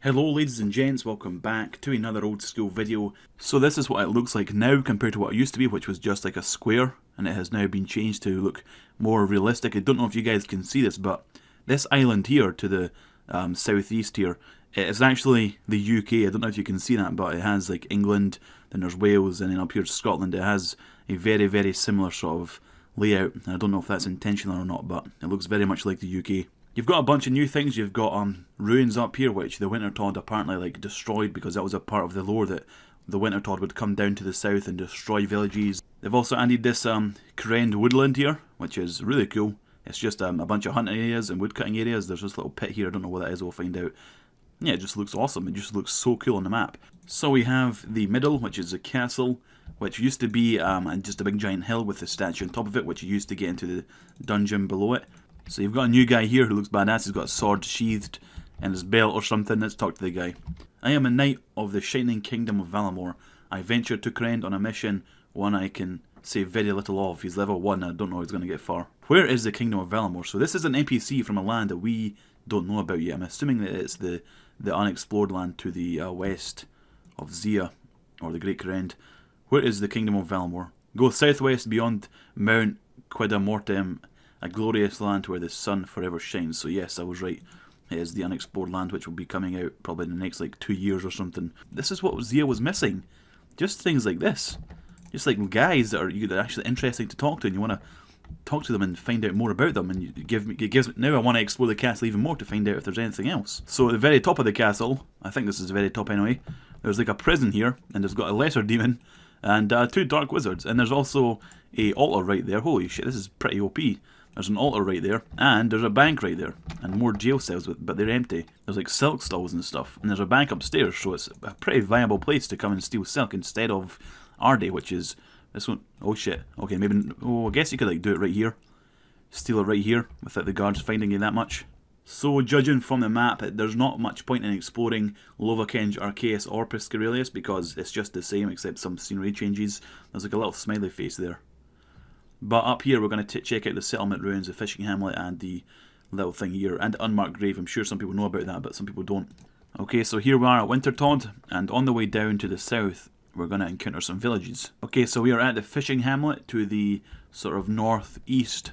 Hello ladies and gents, welcome back to another old school video. So this is what it looks like now compared to what it used to be, which was just like a square, and it has now been changed to look more realistic. I don't know if you guys can see this, but this island here to the southeast here, it is actually the UK. I don't know if you can see that, but it has like England, then there's Wales, and then up here Scotland. It has a very similar sort of layout. I don't know if that's intentional or not, but it looks very much like the UK. You've got a bunch of new things. You've got ruins up here, which the Wintertod apparently like destroyed because that was a part of the lore that the Wintertod would come down to the south and destroy villages. They've also added this kourend woodland here, which is really cool. It's just a bunch of hunting areas and woodcutting areas. There's this little pit here. I don't know what that is. We'll find out. Yeah, it just looks awesome. It just looks so cool on the map. So we have the middle, which is a castle, which used to be just a big giant hill with a statue on top of it, which you used to get into the dungeon below it. So you've got a new guy here who looks badass. He's got a sword sheathed in his belt or something. Let's talk to the guy. I am a knight of the shining kingdom of Valamor. I venture to kourend on a mission, one I can say very little of. He's level 1, I don't know he's going to get far. Where is the kingdom of Valamor? So this is an NPC from a land that we don't know about yet. I'm assuming that it's the unexplored land to the west of Zeah, or the Great Kourend. Where is the kingdom of Valamor? Go southwest beyond Mount Quidamortem, a glorious land where the sun forever shines. So yes, I was right. It is the unexplored land, which will be coming out probably in the next like 2 years or something. This is what Zeah was missing. Just things like this. Just like guys that are actually interesting to talk to, and you want to talk to them and find out more about them. And now I want to explore the castle even more to find out if there's anything else. So at the very top of the castle, I think this is the very top anyway, there's like a prison here, and there's got a lesser demon and 2 dark wizards, and there's also a altar right there. Holy shit, this is pretty OP. There's an altar right there, and there's a bank right there, and more jail cells, but they're empty. There's like silk stalls and stuff, and there's a bank upstairs, so it's a pretty viable place to come and steal silk instead of Arde, which is this one. Oh shit. Okay, maybe. Oh, I guess you could like do it right here, steal it right here without the guards finding you that much. So judging from the map, there's not much point in exploring Lovakenge, Arceus, or Piscarelius because it's just the same except some scenery changes. There's like a little smiley face there. But up here we're going to check out the settlement ruins, the fishing hamlet, and the little thing here, and the unmarked grave. I'm sure some people know about that, but some people don't. Okay, so here we are at Wintertod, and on the way down to the south we're going to encounter some villages. Okay, so we are at the fishing hamlet to the sort of northeast,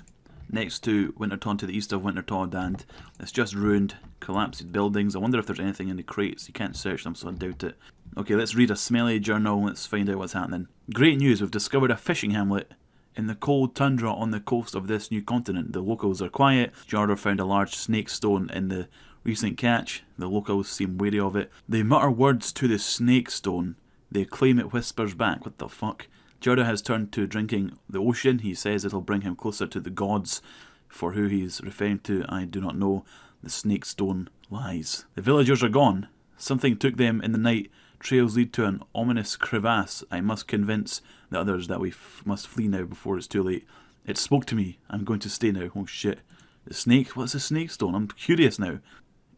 next to Wintertod, to the east of Wintertod, and it's just ruined, collapsed buildings. I wonder if there's anything in the crates. You can't search them, so I doubt it. Okay, let's read a smelly journal. Let's find out what's happening. Great news, we've discovered a fishing hamlet in the cold tundra on the coast of this new continent. The locals are quiet. Jarder found a large snake stone in the recent catch. The locals seem wary of it. They mutter words to the snake stone. They claim it whispers back. What the fuck? Jarder has turned to drinking the ocean. He says it'll bring him closer to the gods. For who he's referring to, I do not know. The snake stone lies. The villagers are gone. Something took them in the night. Trails lead to an ominous crevasse. I must convince the others that we must flee now before it's too late. It spoke to me. I'm going to stay now. Oh shit. The snake? What's a snake stone? I'm curious now.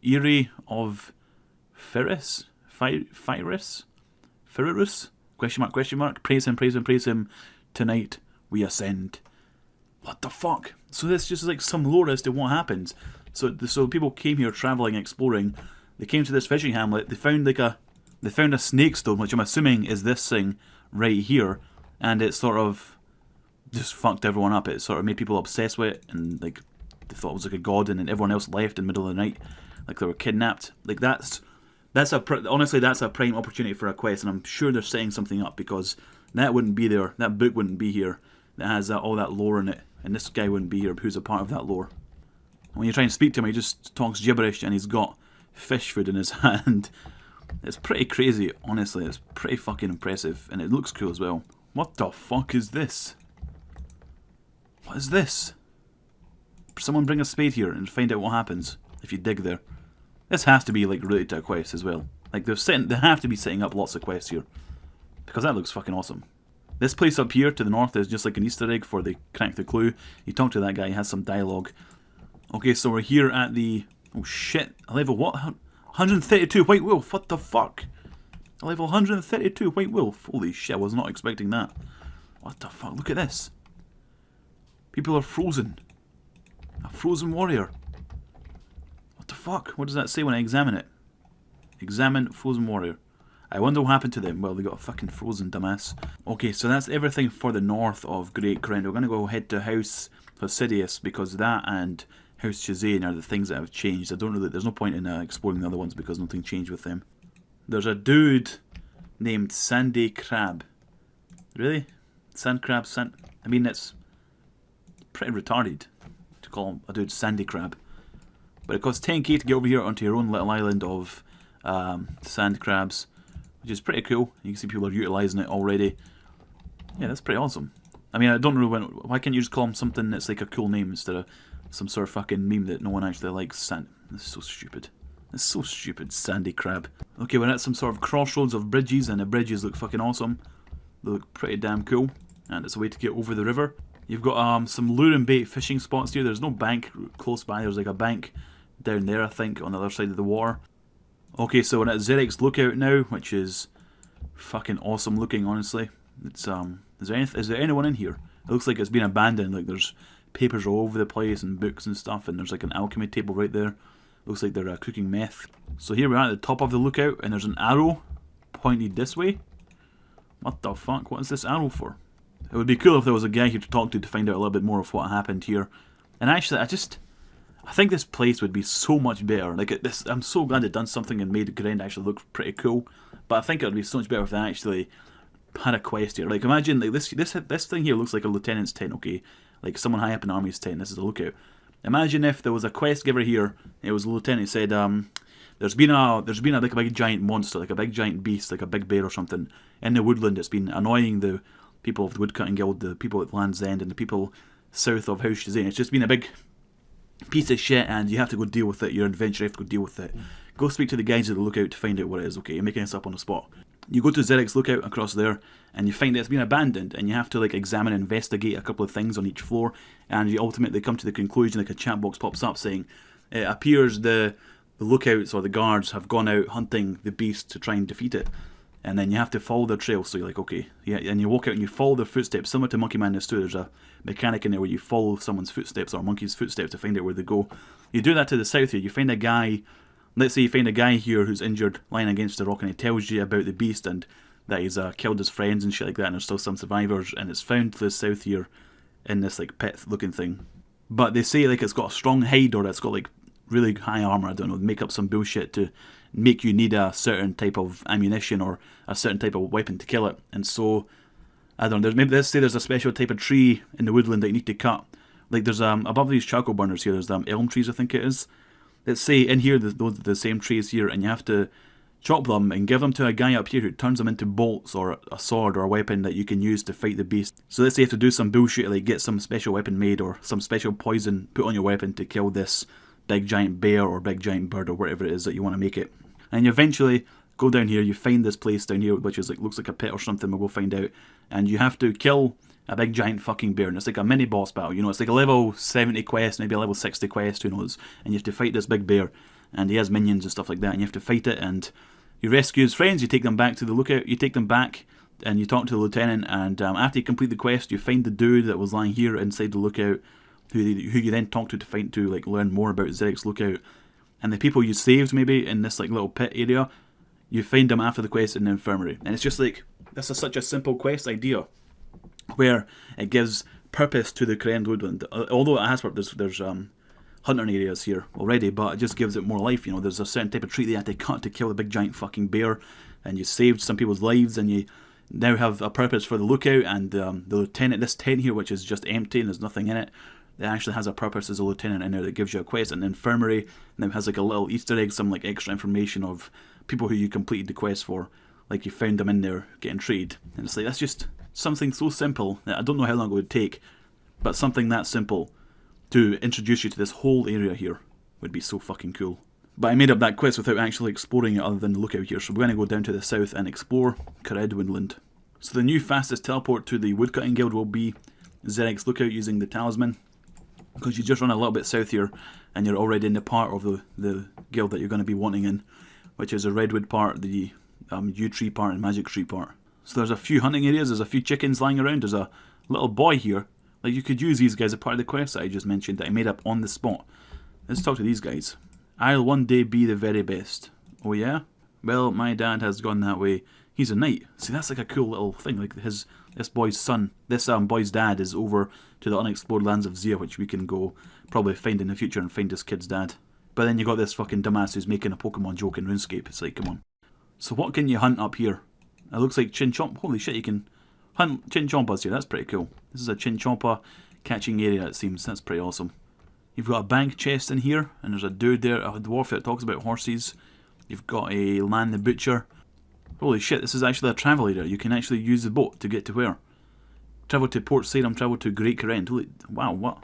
Eyrie of Ferris? Firus? Question mark, question mark. Praise him, praise him, praise him. Tonight we ascend. What the fuck? So this is just like some lore as to what happens. So people came here travelling, exploring. They came to this fishing hamlet. They found a snake stone, which I'm assuming is this thing right here, and it sort of just fucked everyone up. It sort of made people obsessed with it, and like they thought it was like a god, and then everyone else left in the middle of the night, like they were kidnapped. Like honestly that's a prime opportunity for a quest, and I'm sure they're setting something up because that wouldn't be there. That book wouldn't be here. That has all that lore in it, and this guy wouldn't be here who's a part of that lore. When you try and speak to him, he just talks gibberish, and he's got fish food in his hand. It's pretty crazy, honestly. It's pretty fucking impressive, and it looks cool as well. What the fuck is this? What is this? Someone bring a spade here and find out what happens if you dig there. This has to be like related to a quest as well. Like they have to be setting up lots of quests here, because that looks fucking awesome. This place up here to the north is just like an Easter egg for the crack the clue. You talk to that guy, he has some dialogue. Okay, so we're here at the oh shit, level what? 132 White Wolf, what the fuck? Level 132 White Wolf. Holy shit, I was not expecting that. What the fuck, look at this. People are frozen. A frozen warrior. What the fuck? What does that say when I examine it? Examine frozen warrior. I wonder what happened to them. Well, they got fucking frozen, dumbass. Okay, so that's everything for the north of Great Kourend. We're going to go head to House Fastidious because that and House Shazane are the things that have changed. I don't really, there's no point in exploring the other ones because nothing changed with them. There's a dude named Sandy Crab. Really? Sand Crab? I mean, it's pretty retarded to call him a dude Sandy Crab. But it costs 10k to get over here onto your own little island of sand crabs, which is pretty cool. You can see people are utilising it already. Yeah, that's pretty awesome. I mean, I don't really why can't you just call them something that's like a cool name instead of some sort of fucking meme that no one actually likes? This is so stupid. It's so stupid, Sandy Crab. Okay, we're at some sort of crossroads of bridges, and the bridges look fucking awesome. They look pretty damn cool, and it's a way to get over the river. You've got some lure and bait fishing spots here. There's no bank close by. There's like a bank down there, I think, on the other side of the water. Okay, so we're at Zerek's Lookout now, which is fucking awesome looking, honestly. It's is there anyone in here? It looks like it's been abandoned. Like there's papers all over the place and books and stuff, and there's like an alchemy table right there. Looks like they're cooking meth. So here we are at the top of the lookout, and there's an arrow pointed this way. What the fuck? What is this arrow for? It would be cool if there was a guy here to talk to find out a little bit more of what happened here. And actually, I think this place would be so much better. Like I'm so glad it done something and made Kourend actually look pretty cool. But I think it would be so much better if they actually had a quest here. Like imagine like this thing here looks like a lieutenant's tent. Okay, like someone high up in the army's tent. This is a lookout. Imagine if there was a quest giver here. It was a lieutenant. Said there's been like a big giant monster, like a big giant beast, like a big bear or something in the woodland. It's been annoying the people of the Woodcutting Guild, the people at Land's End, and the people south of House Shazane. It's just been a big piece of shit, and you have to go deal with it. Your adventurer have to go deal with it. Go speak to the guys at the lookout to find out what it is. Okay, you're making this up on the spot. You go to Zerek's Lookout across there, and you find that it's been abandoned, and you have to like examine and investigate a couple of things on each floor, and you ultimately come to the conclusion, like a chat box pops up saying, it appears the lookouts or the guards have gone out hunting the beast to try and defeat it. And then you have to follow their trail, so you're like, okay, yeah, and you walk out and you follow their footsteps, similar to Monkey Madness 2. There's a mechanic in there where you follow someone's footsteps or a monkey's footsteps to find out where they go. You do that to the south here. You find a guy, let's say you find a guy here who's injured, lying against a rock, and he tells you about the beast and that he's killed his friends and shit like that, and there's still some survivors, and it's found to the south here in this like pit-looking thing. But they say like it's got a strong hide, or it's got like really high armor. I don't know, make up some bullshit to make you need a certain type of ammunition or a certain type of weapon to kill it. And so, I don't know, maybe let's say there's a special type of tree in the woodland that you need to cut. Like there's above these charcoal burners here, there's elm trees, I think it is. Let's say in here those are the same trees here, and you have to chop them and give them to a guy up here who turns them into bolts or a sword or a weapon that you can use to fight the beast. So let's say you have to do some bullshit like get some special weapon made or some special poison put on your weapon to kill this big giant bear or big giant bird or whatever it is that you want to make it. And you eventually go down here, you find this place down here which is like looks like a pit or something, we'll go find out, and you have to kill a big giant fucking bear, and it's like a mini boss battle, you know, it's like a level 70 quest, maybe a level 60 quest, who knows, and you have to fight this big bear, and he has minions and stuff like that, and you have to fight it, and you rescue his friends, you take them back to the lookout, you take them back, and you talk to the lieutenant, and after you complete the quest, you find the dude that was lying here inside the lookout, who you then talk to find to like learn more about Zerek's Lookout. And the people you saved maybe in this like little pit area, you find them after the quest in the infirmary. And it's just like, this is such a simple quest idea, where it gives purpose to the Kourend Woodland. Although it has purpose, there's hunting areas here already, but it just gives it more life. You know, there's a certain type of tree they had to cut to kill the big giant fucking bear, and you saved some people's lives, and you now have a purpose for the lookout, and the lieutenant, this tent here, which is just empty and there's nothing in it, it actually has a purpose as a lieutenant in there that gives you a quest. And the infirmary now has like a little Easter egg, some like extra information of people who you completed the quest for, like you found them in there getting treated. And it's like, that's just something so simple that I don't know how long it would take, but something that simple to introduce you to this whole area here would be so fucking cool. But I made up that quest without actually exploring it other than the lookout here, so we're going to go down to the south and explore Kourend Woodland. So the new fastest teleport to the Woodcutting Guild will be Zerek's Lookout using the talisman, because you just run a little bit south here and you're already in the part of the guild that you're going to be wanting in, which is the redwood part, the yew tree part and magic tree part. So there's a few hunting areas, there's a few chickens lying around, there's a little boy here. Like you could use these guys as part of the quest that I just mentioned that I made up on the spot. Let's talk to these guys. I'll one day be the very best. Oh yeah? Well, my dad has gone that way. He's a knight. See, that's like a cool little thing. Like this boy's son, this boy's dad is over to the unexplored lands of Zeah, which we can go probably find in the future and find this kid's dad. But then you got this fucking dumbass who's making a Pokemon joke in Runescape. It's like, come on. So what can you hunt up here? It looks like Chinchompa. Holy shit, you can hunt Chinchompas here. That's pretty cool. This is a Chinchompa catching area, it seems. That's pretty awesome. You've got a bank chest in here, and there's a dude there, a dwarf that talks about horses. You've got a Lan the Butcher. Holy shit, this is actually a travel area. You can actually use the boat to get to where? Travel to Port Sarum, travel to Great Kourend. Holy, wow, what?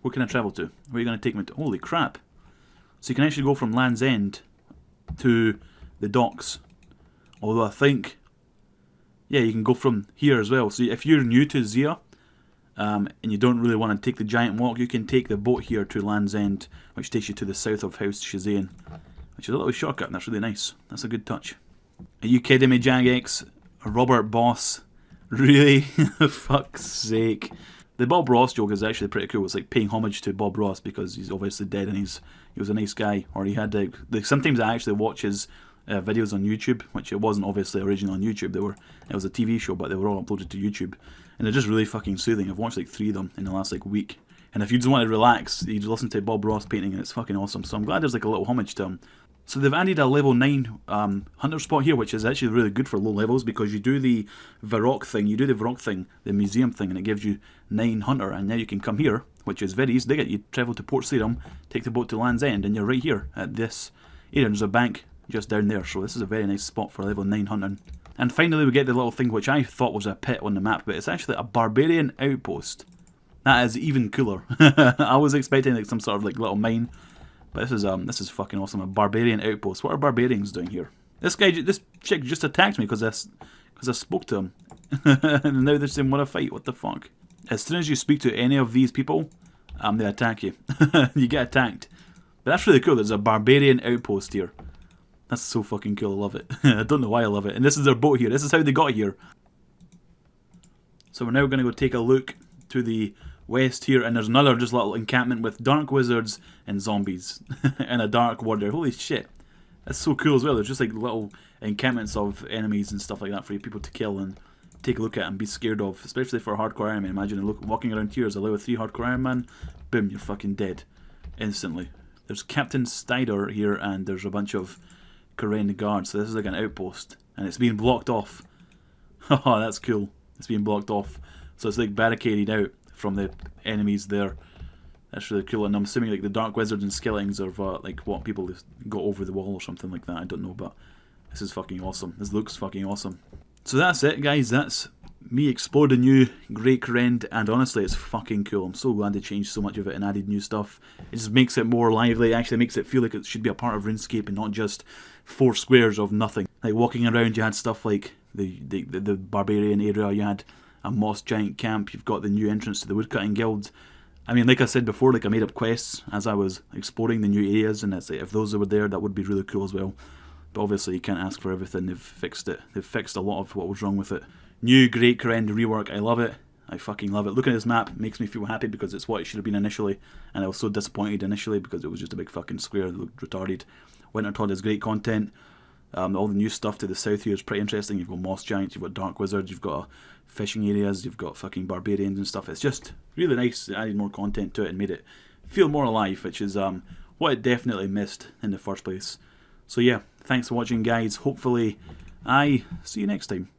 Where can I travel to? Where are you going to take me to? Holy crap. So you can actually go from Land's End to the docks. Although I think, yeah, you can go from here as well. So if you're new to Zeah, and you don't really want to take the giant walk, you can take the boat here to Land's End, which takes you to the south of House Shazane, which is a little shortcut, and that's really nice. That's a good touch. Are you kidding me, Jagex? Robert Boss? Really? Fuck's sake. The Bob Ross joke is actually pretty cool. It's like paying homage to Bob Ross because he's obviously dead and he was a nice guy. Or he had sometimes I actually watch his videos on YouTube, which it wasn't obviously originally on YouTube. It was a TV show, but they were all uploaded to YouTube, and they're just really fucking soothing. I've watched like 3 of them in the last like week. And if you just want to relax, you just listen to Bob Ross painting, and it's fucking awesome. So I'm glad there's like a little homage to him. So they've added a level 9 hunter spot here, which is actually really good for low levels because you do the Varrock thing, the museum thing, and it gives you 9 hunter, and now you can come here, which is very easy to get. You travel to Port Sarum, take the boat to Land's End, and you're right here at this area. There's a bank just down there, so this is a very nice spot for level 9 hunting. And finally we get the little thing which I thought was a pit on the map, but it's actually a Barbarian Outpost. That is even cooler. I was expecting like some sort of like little mine, but this is fucking awesome. A Barbarian Outpost. What are barbarians doing here? This chick just attacked me because I spoke to him, and now they're saying want to fight. What the fuck? As soon as you speak to any of these people, they attack you. You get attacked. But that's really cool. There's a Barbarian Outpost here. That's so fucking cool. I love it. I don't know why I love it. And this is their boat here. This is how they got here. So we're now going to go take a look to the west here, and there's another just little encampment with dark wizards and zombies and a dark warrior. Holy shit, that's so cool as well. There's just like little encampments of enemies and stuff like that for you people to kill and take a look at and be scared of, especially for a hardcore Iron Man. Imagine walking around here as a level 3 hardcore Iron Man, boom, you're fucking dead instantly. There's Captain Stider here, and there's a bunch of kourend guards. So this is like an outpost, and it's being blocked off. Haha, that's cool. It's being blocked off, so it's like barricaded out from the enemies there. That's really cool, and I'm assuming like the dark wizards and skeletons are like what people got over the wall or something like that. I don't know, but this is fucking awesome. This looks fucking awesome. So that's it, guys. That's me explored the new Great Kourend, and honestly, it's fucking cool. I'm so glad they changed so much of it and added new stuff. It just makes it more lively. It actually makes it feel like it should be a part of RuneScape and not just 4 squares of nothing. Like walking around, you had stuff like the Barbarian area. You had a Moss Giant camp. You've got the new entrance to the Woodcutting Guild. I mean, like I said before, like I made up quests as I was exploring the new areas, and that's it. If those were there, that would be really cool as well. But obviously, you can't ask for everything. They've fixed it. They've fixed a lot of what was wrong with it. New Great Kourend rework. I love it. I fucking love it. Looking at this map makes me feel happy because it's what it should have been initially, and I was so disappointed initially because it was just a big fucking square that looked retarded. Wintertodd is great content. All the new stuff to the south here is pretty interesting. You've got Moss Giants, you've got Dark Wizards, you've got fishing areas, you've got fucking Barbarians and stuff. It's just really nice. It added more content to it and made it feel more alive, which is what it definitely missed in the first place. So yeah, thanks for watching, guys. Hopefully I see you next time.